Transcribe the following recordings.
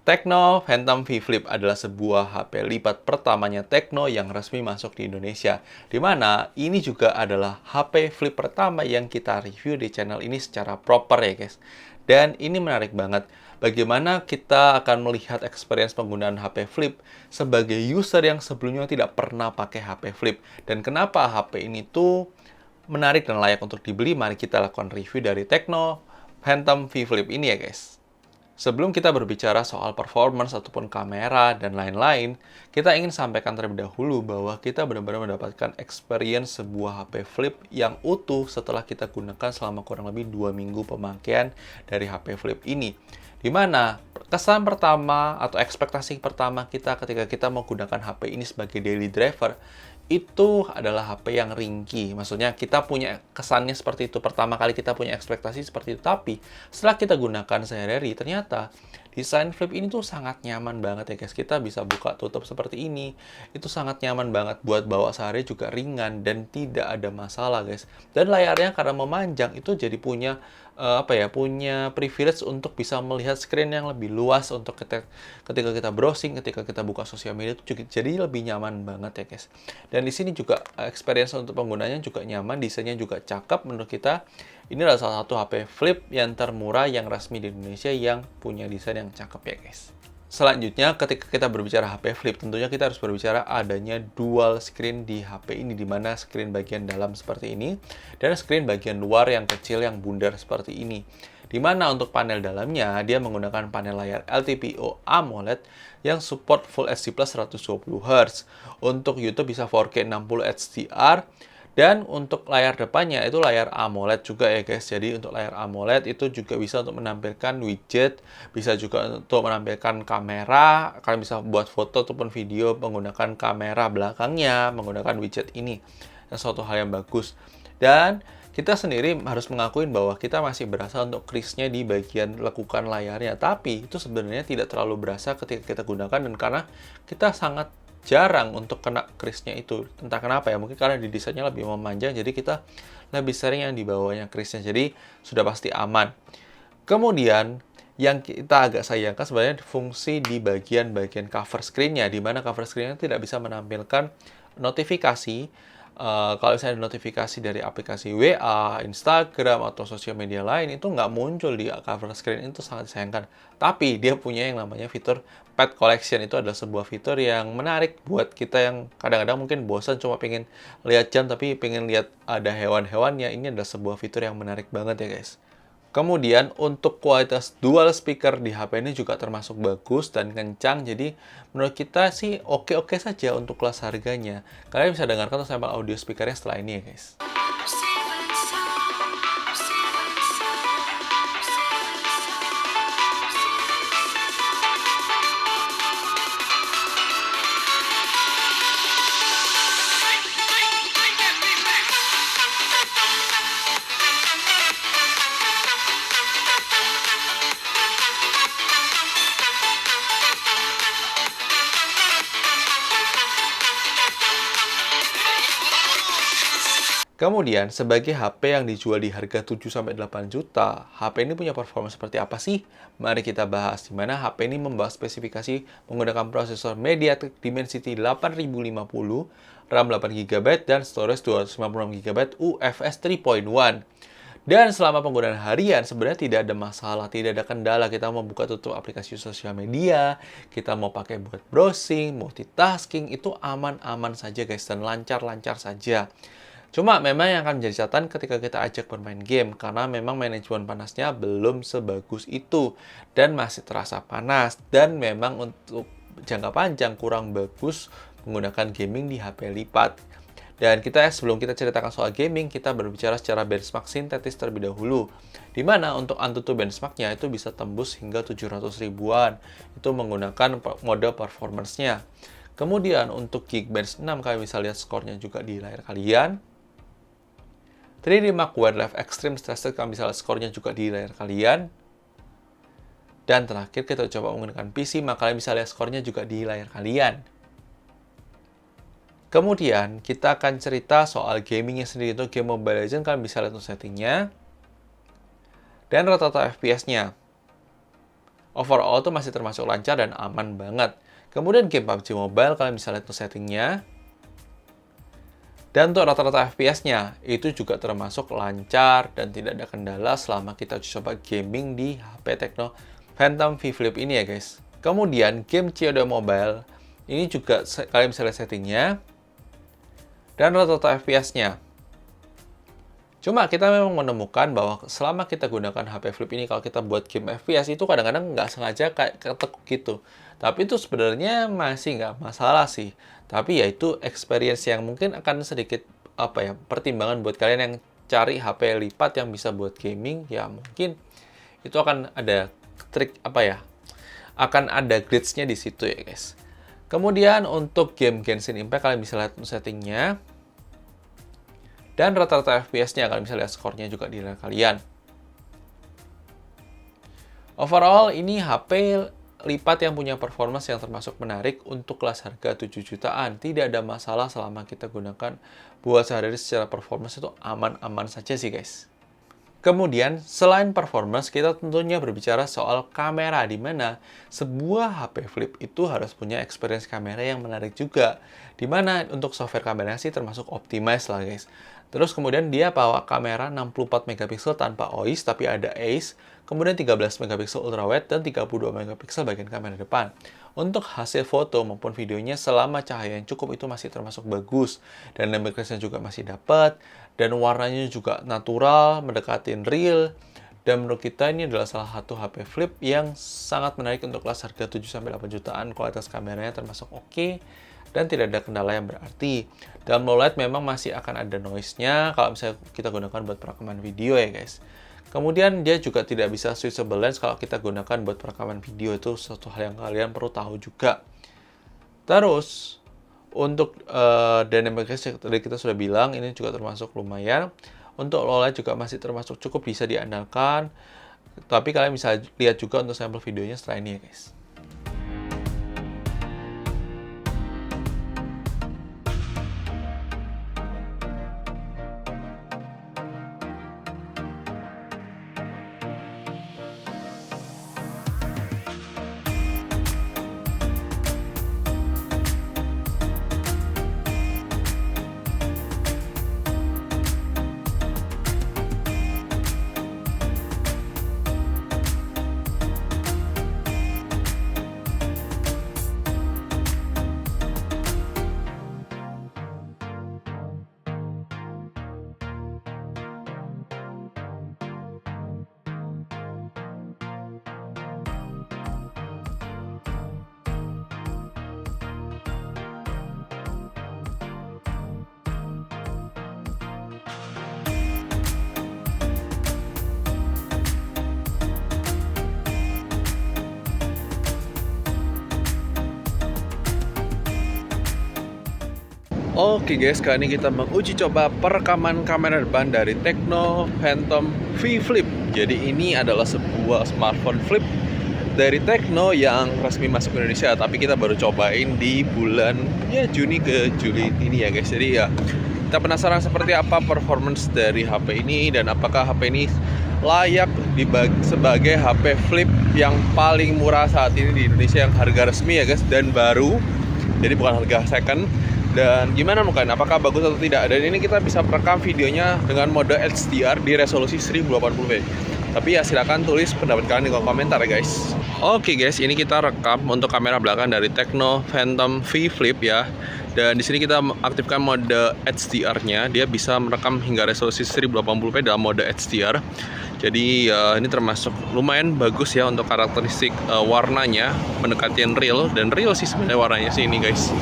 Tecno Phantom V Flip adalah sebuah HP lipat pertamanya Tecno yang resmi masuk di Indonesia. Di mana ini juga adalah HP flip pertama yang kita review di channel ini secara proper ya guys. Dan ini menarik banget. Bagaimana kita akan melihat experience penggunaan HP flip sebagai user yang sebelumnya tidak pernah pakai HP flip. Dan kenapa HP ini tuh menarik dan layak untuk dibeli, mari kita lakukan review dari Tecno Phantom V Flip ini ya guys. Sebelum kita berbicara soal performance ataupun kamera dan lain-lain, kita ingin sampaikan terlebih dahulu bahwa kita benar-benar mendapatkan experience sebuah HP flip yang utuh setelah kita gunakan selama kurang lebih 2 minggu pemakaian dari HP flip ini. Di mana kesan pertama atau ekspektasi pertama kita ketika kita menggunakan HP ini sebagai daily driver itu adalah HP yang ringkih. Maksudnya kita punya kesannya seperti itu. Pertama kali kita punya ekspektasi seperti itu. Tapi setelah kita gunakan sehari-hari, ternyata desain flip ini tuh sangat nyaman banget ya guys. Kita bisa buka tutup seperti ini. Itu sangat nyaman banget buat bawa sehari juga ringan dan tidak ada masalah guys. Dan layarnya karena memanjang itu jadi punya punya privilege untuk bisa melihat screen yang lebih luas untuk ketika kita browsing, ketika kita buka sosial media itu juga jadi lebih nyaman banget ya guys. Dan di sini juga experience untuk penggunanya juga nyaman, desainnya juga cakep menurut kita. Ini adalah salah satu HP flip yang termurah yang resmi di Indonesia yang punya desain yang cakep ya guys. Selanjutnya, ketika kita berbicara HP flip, tentunya kita harus berbicara adanya dual screen di HP ini, di mana screen bagian dalam seperti ini, dan screen bagian luar yang kecil, yang bundar seperti ini. Di mana untuk panel dalamnya, dia menggunakan panel layar LTPO AMOLED yang support Full HD Plus 120Hz. Untuk YouTube bisa 4K 60 HDR, dan untuk layar depannya itu layar AMOLED juga ya guys. Jadi untuk layar AMOLED itu juga bisa untuk menampilkan widget, bisa juga untuk menampilkan kamera. Kalian bisa buat foto ataupun video menggunakan kamera belakangnya, menggunakan widget ini. Dan suatu hal yang bagus. Dan kita sendiri harus mengakuin bahwa kita masih berasa untuk crease-nya di bagian lekukan layarnya. Tapi itu sebenarnya tidak terlalu berasa ketika kita gunakan, dan karena kita sangat jarang untuk kena crease-nya itu. Entah kenapa ya, mungkin karena di desainnya lebih memanjang, jadi kita lebih sering yang di bawahnya crease-nya. Jadi sudah pasti aman. Kemudian yang kita agak sayangkan sebenarnya fungsi di bagian-bagian cover screen-nya, di mana cover screen-nya tidak bisa menampilkan notifikasi. Kalau misalnya ada notifikasi dari aplikasi WA, Instagram, atau sosial media lain, itu nggak muncul di cover screen, itu sangat disayangkan. Tapi dia punya yang namanya fitur Pet Collection. Itu adalah sebuah fitur yang menarik buat kita yang kadang-kadang mungkin bosan cuma pengen lihat jam, tapi pengen lihat ada hewan-hewannya. Ini adalah sebuah fitur yang menarik banget ya guys. Kemudian untuk kualitas dual speaker di HP ini juga termasuk bagus dan kencang. Jadi menurut kita sih oke-oke saja untuk kelas harganya. Kalian bisa dengarkan sampel audio speakernya setelah ini ya guys. Kemudian, sebagai HP yang dijual di harga 7-8 juta, HP ini punya performa seperti apa sih? Mari kita bahas, di mana HP ini membawa spesifikasi menggunakan prosesor MediaTek Dimensity 8050, RAM 8GB, dan storage 256GB UFS 3.1. Dan selama penggunaan harian, sebenarnya tidak ada masalah, tidak ada kendala. Kita mau buka tutup aplikasi sosial media, kita mau pakai buat browsing, multitasking, itu aman-aman saja guys, dan lancar-lancar saja. Cuma memang yang akan menjadi catatan ketika kita ajak bermain game, karena memang manajemen panasnya belum sebagus itu, dan masih terasa panas, dan memang untuk jangka panjang kurang bagus menggunakan gaming di HP lipat. Dan sebelum kita ceritakan soal gaming, kita berbicara secara benchmark sintetis terlebih dahulu. Di mana untuk AnTuTu benchmarknya itu bisa tembus hingga 700 ribuan. Itu menggunakan mode performance-nya. Kemudian untuk Geekbench 6, kalian bisa lihat skornya juga di layar kalian. 3D Mark Wildlife Extreme Stress Test, kalian bisa lihat skornya juga di layar kalian. Dan terakhir kita coba menggunakan PC, maka kalian bisa lihat skornya juga di layar kalian. Kemudian kita akan cerita soal gamingnya sendiri. Untuk game Mobile Legends kalian bisa lihat settingnya dan rata-rata FPS-nya. Overall tuh masih termasuk lancar dan aman banget. Kemudian game PUBG Mobile, kalian bisa lihat tuh settingnya. Dan untuk rata-rata FPS-nya, itu juga termasuk lancar dan tidak ada kendala selama kita coba gaming di HP Tecno Phantom V Flip ini ya guys. Kemudian game COD Mobile, ini juga kalian bisa lihat settingnya. Dan rata-rata FPS-nya. Cuma kita memang menemukan bahwa selama kita gunakan HP Flip ini, kalau kita buat game FPS itu kadang-kadang nggak sengaja kayak ketekuk gitu. Tapi itu sebenarnya masih nggak masalah sih. Tapi ya itu experience yang mungkin akan sedikit pertimbangan buat kalian yang cari HP lipat yang bisa buat gaming. Ya mungkin itu akan ada trik akan ada glitch-nya di situ ya guys. Kemudian untuk game Genshin Impact kalian bisa lihat settingnya. Dan rata-rata FPS-nya, kalian bisa lihat skornya juga di layar kalian. Overall, ini HP lipat yang punya performance yang termasuk menarik untuk kelas harga 7 jutaan. Tidak ada masalah selama kita gunakan buat sehari-hari secara performance itu aman-aman saja sih guys. Kemudian, selain performance, kita tentunya berbicara soal kamera, di mana sebuah HP Flip itu harus punya experience kamera yang menarik juga. Di mana untuk software kameranya sih termasuk optimize lah guys. Terus kemudian dia bawa kamera 64 megapiksel tanpa OIS, tapi ada ACE, kemudian 13 megapiksel ultrawide, dan 32 megapiksel bagian kamera depan. Untuk hasil foto maupun videonya selama cahaya yang cukup itu masih termasuk bagus, dan dynamic range-nya juga masih dapat, dan warnanya juga natural, mendekatin real, dan menurut kita ini adalah salah satu HP Flip yang sangat menarik untuk kelas harga 7-8 jutaan, kualitas kameranya termasuk oke, dan tidak ada kendala yang berarti. Dalam low light memang masih akan ada noise-nya kalau misalnya kita gunakan buat perekaman video ya guys. Kemudian dia juga tidak bisa switchable lens kalau kita gunakan buat perekaman video, itu suatu hal yang kalian perlu tahu juga. Terus untuk dynamic range tadi kita sudah bilang ini juga termasuk lumayan. Untuk low light juga masih termasuk cukup bisa diandalkan. Tapi kalian bisa lihat juga untuk sampel videonya setelah ini ya guys. Oke guys, kali ini kita menguji coba perekaman kamera depan dari Tecno Phantom V Flip. Jadi ini adalah sebuah smartphone flip dari Tecno yang resmi masuk ke Indonesia, tapi kita baru cobain di bulan Juni ke Juli ini ya guys. Jadi ya kita penasaran seperti apa performance dari HP ini dan apakah HP ini layak sebagai HP flip yang paling murah saat ini di Indonesia, yang harga resmi ya guys dan baru. Jadi bukan harga second. Dan gimana mungkin, apakah bagus atau tidak. Dan ini kita bisa merekam videonya dengan mode HDR di resolusi 1080p. Tapi ya silakan tulis pendapat kalian di kolom komentar ya guys. Oke guys, ini kita rekam untuk kamera belakang dari Tecno Phantom V Flip ya. Dan di sini kita aktifkan mode HDR-nya. Dia bisa merekam hingga resolusi 1080p dalam mode HDR. Jadi ini termasuk lumayan bagus ya untuk karakteristik warnanya, mendekati yang real. Dan real sih sebenarnya warnanya sih ini guys.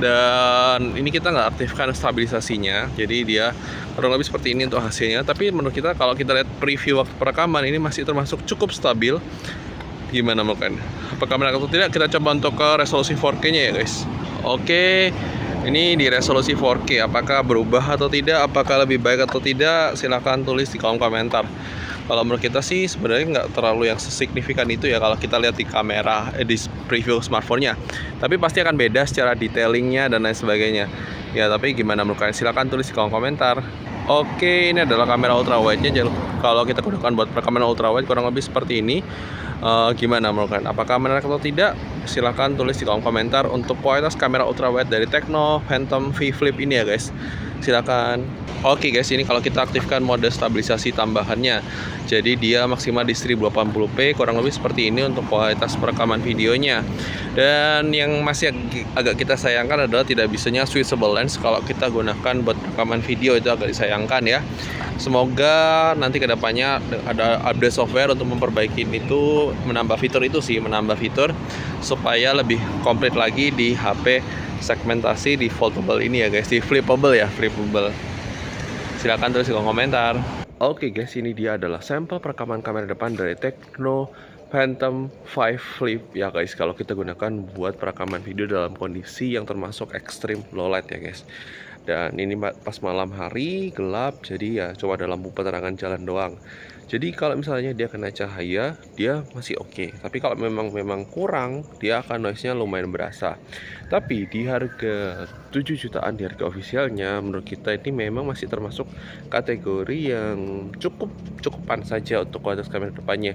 Dan ini kita nggak aktifkan stabilisasinya, jadi dia kurang lebih seperti ini untuk hasilnya. Tapi menurut kita kalau kita lihat preview waktu perekaman ini masih termasuk cukup stabil. Gimana mungkin? Apakah menarik atau tidak? Kita coba untuk ke resolusi 4K-nya ya guys. Oke, ini di resolusi 4K. Apakah berubah atau tidak? Apakah lebih baik atau tidak? Silahkan tulis di kolom komentar. Kalau menurut kita sih sebenarnya nggak terlalu yang sesignifikan itu ya kalau kita lihat di kamera, di preview smartphone-nya. Tapi pasti akan beda secara detailingnya dan lain sebagainya. Ya tapi gimana menurut kalian? Silahkan tulis di kolom komentar. Oke, ini adalah kamera ultrawide-nya. Kalau kita gunakan buat perekaman ultrawide kurang lebih seperti ini. Gimana menurut kalian? Apakah menarik atau tidak? Silahkan tulis di kolom komentar untuk kualitas kamera ultrawide dari Tecno Phantom V Flip ini ya guys. Silakan. Oke guys, ini kalau kita aktifkan mode stabilisasi tambahannya. Jadi dia maksimal di 1080p, kurang lebih seperti ini untuk kualitas perekaman videonya. Dan yang masih agak kita sayangkan adalah tidak bisanya switchable lens kalau kita gunakan buat rekaman video, itu agak disayangkan ya. Semoga nanti kedepannya ada update software untuk memperbaiki itu, menambah fitur itu sih, menambah fitur supaya lebih komplit lagi di HP segmentasi di foldable ini ya guys, di flippable ya, flippable. Silahkan tulis di kolom komentar. Oke guys, ini dia adalah sampel perekaman kamera depan dari Tecno Phantom 5 Flip ya guys. Kalau kita gunakan buat perekaman video dalam kondisi yang termasuk ekstrim low light ya guys. Dan ini pas malam hari gelap, jadi ya cuma ada lampu penerangan jalan doang. Jadi kalau misalnya dia kena cahaya, dia masih oke. Tapi kalau memang kurang, dia akan noise-nya lumayan berasa. Tapi di harga 7 jutaan di harga ofisialnya, menurut kita ini memang masih termasuk kategori yang cukupan saja untuk kualitas kamera depannya.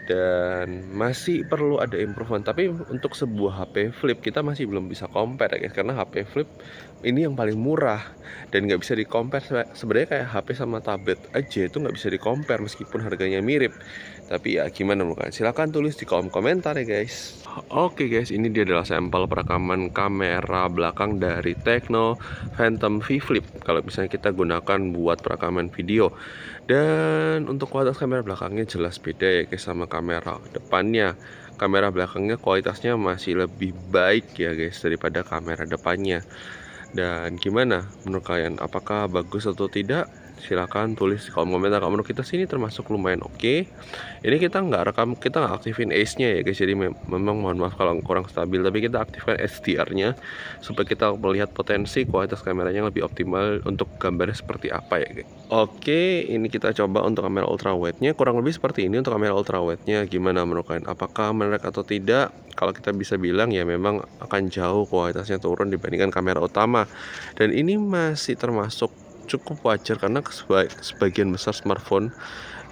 Dan masih perlu ada improvement. Tapi untuk sebuah HP flip kita masih belum bisa compare ya guys, karena HP flip ini yang paling murah dan nggak bisa di compare. Sebenarnya kayak HP sama tablet aja itu nggak bisa di compare meskipun harganya mirip. Tapi ya gimana menurut kalian? Silahkan tulis di kolom komentar ya guys. Oke guys, ini dia adalah sampel perekaman kamera belakang dari Tecno Phantom V Flip. Kalau misalnya kita gunakan buat perekaman video. Dan untuk kualitas kamera belakangnya jelas beda ya guys sama kamera depannya. Kamera belakangnya kualitasnya masih lebih baik ya guys daripada kamera depannya. Dan gimana menurut kalian? Apakah bagus atau tidak? Silahkan tulis di kolom komentar. Kalau menurut kita sini termasuk lumayan oke. Ini kita nggak rekam, kita nggak aktifin ace-nya ya guys. Jadi memang mohon maaf kalau kurang stabil. Tapi kita aktifkan HDR-nya supaya kita melihat potensi kualitas kameranya yang lebih optimal untuk gambarnya seperti apa ya guys. Oke, ini kita coba untuk kamera ultrawide-nya. Kurang lebih seperti ini untuk kamera ultrawide-nya. Gimana menurut kalian? Apakah menarik atau tidak? Kalau kita bisa bilang ya memang akan jauh kualitasnya turun dibandingkan kamera utama. Dan ini masih termasuk cukup wajar karena sebagian besar smartphone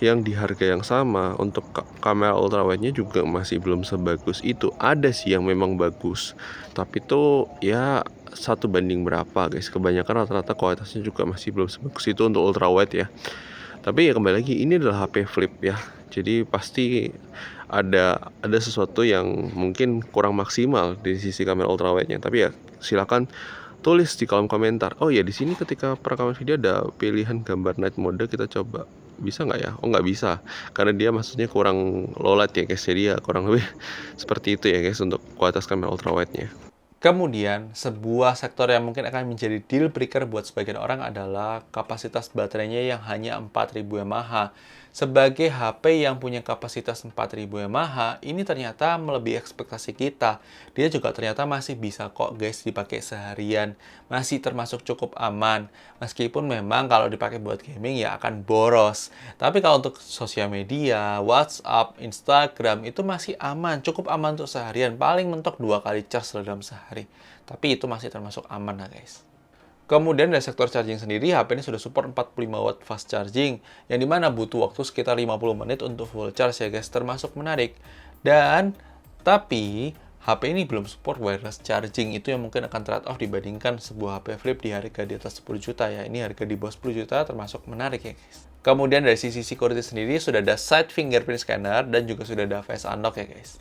yang di harga yang sama untuk kamera ultrawide-nya juga masih belum sebagus itu. Ada sih yang memang bagus, tapi itu ya 1 banding berapa guys. Kebanyakan rata-rata kualitasnya juga masih belum sebagus itu untuk ultrawide ya. Tapi ya kembali lagi, ini adalah HP flip ya, jadi pasti ada sesuatu yang mungkin kurang maksimal di sisi kamera ultrawide-nya. Tapi ya silakan tulis di kolom komentar. Oh ya, di sini ketika perekaman video ada pilihan gambar night mode, kita coba. Bisa nggak ya? Oh nggak bisa, karena dia maksudnya kurang low light ya guys. Jadi ya kurang lebih seperti itu ya guys untuk kualitas kamera ultrawide-nya. Kemudian, sebuah sektor yang mungkin akan menjadi deal breaker buat sebagian orang adalah kapasitas baterainya yang hanya 4000 mAh. Sebagai HP yang punya kapasitas 4000 mAh, ini ternyata melebihi ekspektasi kita. Dia juga ternyata masih bisa kok guys dipakai seharian. Masih termasuk cukup aman. Meskipun memang kalau dipakai buat gaming ya akan boros. Tapi kalau untuk sosial media, WhatsApp, Instagram itu masih aman. Cukup aman untuk seharian. Paling mentok 2 kali charge dalam sehari. Tapi itu masih termasuk aman lah guys. Kemudian dari sektor charging sendiri, HP ini sudah support 45 watt fast charging, yang dimana butuh waktu sekitar 50 menit untuk full charge ya guys, termasuk menarik. Dan, tapi, HP ini belum support wireless charging, itu yang mungkin akan trade off dibandingkan sebuah HP flip di harga di atas 10 juta ya. Ini harga di bawah 10 juta termasuk menarik ya guys. Kemudian dari sisi security sendiri, sudah ada side fingerprint scanner, dan juga sudah ada face unlock ya guys.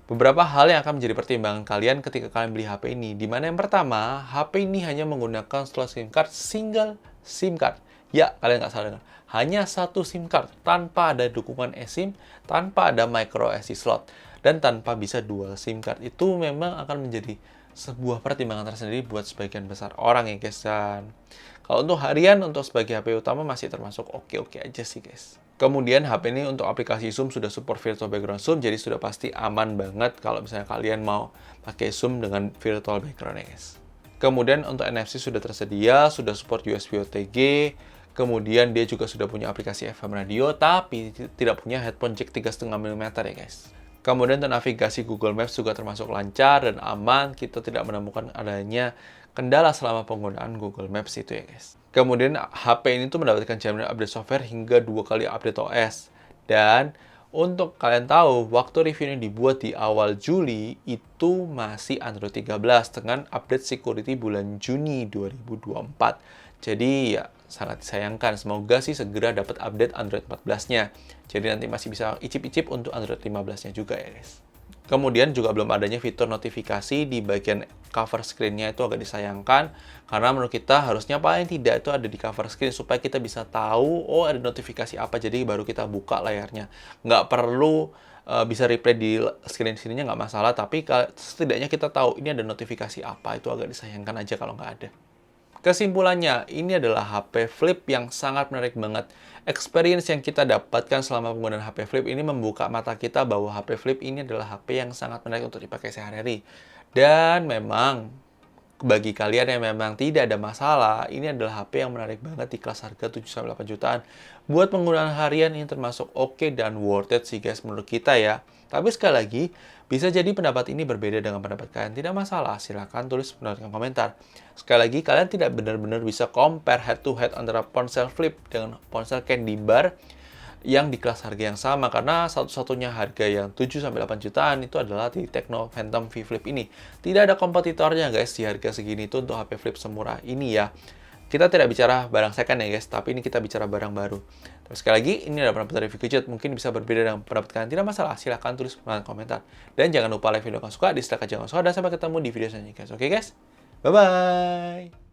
Beberapa hal yang akan menjadi pertimbangan kalian ketika kalian beli HP ini. Dimana yang pertama, HP ini hanya menggunakan slot SIM card single SIM card. Ya, kalian nggak salah dengar. Hanya 1 SIM card, tanpa ada dukungan eSIM, tanpa ada micro SD slot, dan tanpa bisa dual SIM card. Itu memang akan menjadi sebuah pertimbangan tersendiri buat sebagian besar orang ya guys. Dan kalau untuk harian, untuk sebagai HP utama masih termasuk oke-oke aja sih guys. Kemudian HP ini untuk aplikasi zoom sudah support virtual background zoom, jadi sudah pasti aman banget kalau misalnya kalian mau pakai zoom dengan virtual background ya guys. Kemudian untuk NFC sudah tersedia, sudah support USB OTG, kemudian dia juga sudah punya aplikasi FM radio, tapi tidak punya headphone jack 3,5 mm ya guys. Kemudian untuk navigasi Google Maps juga termasuk lancar dan aman, kita tidak menemukan adanya kendala selama penggunaan Google Maps itu ya guys. Kemudian HP ini tuh mendapatkan jaminan update software hingga 2 kali update OS. Dan Untuk kalian tahu, waktu review ini dibuat di awal Juli, itu masih Android 13 dengan update security bulan Juni 2024. Jadi ya sangat disayangkan. Semoga sih segera dapat update Android 14-nya. Jadi nanti masih bisa icip-icip untuk Android 15-nya juga ya guys. Kemudian juga belum adanya fitur notifikasi di bagian cover screen-nya itu agak disayangkan karena menurut kita harusnya paling tidak itu ada di cover screen supaya kita bisa tahu oh ada notifikasi apa jadi baru kita buka layarnya. Nggak perlu bisa replay di screen sininya nggak masalah tapi setidaknya kita tahu ini ada notifikasi apa itu agak disayangkan aja kalau nggak ada. Kesimpulannya, ini adalah HP Flip yang sangat menarik banget. Experience yang kita dapatkan selama penggunaan HP Flip ini membuka mata kita bahwa HP Flip ini adalah HP yang sangat menarik untuk dipakai sehari-hari. Dan memang, bagi kalian yang memang tidak ada masalah, ini adalah HP yang menarik banget di kelas harga 7-8 jutaan. Buat penggunaan harian ini termasuk oke dan worth it sih guys menurut kita ya. Tapi sekali lagi, bisa jadi pendapat ini berbeda dengan pendapat kalian. Tidak masalah, silahkan tulis pendapat di komentar. Sekali lagi, kalian tidak benar-benar bisa compare head-to-head antara ponsel Flip dengan ponsel Candy Bar yang di kelas harga yang sama karena satu-satunya harga yang 7-8 jutaan itu adalah di Tecno Phantom V Flip ini. Tidak ada kompetitornya guys di harga segini itu untuk HP Flip semurah ini ya. Kita tidak bicara barang second ya guys, tapi ini kita bicara barang baru. Tapi sekali lagi, ini adalah pendapat review gadget. Mungkin bisa berbeda dengan pendapat kalian. Tidak masalah, silahkan tulis di komentar. Dan jangan lupa like video kalau suka, dislike aja kalau suka, dan sampai ketemu di video selanjutnya guys. Oke guys? Bye-bye!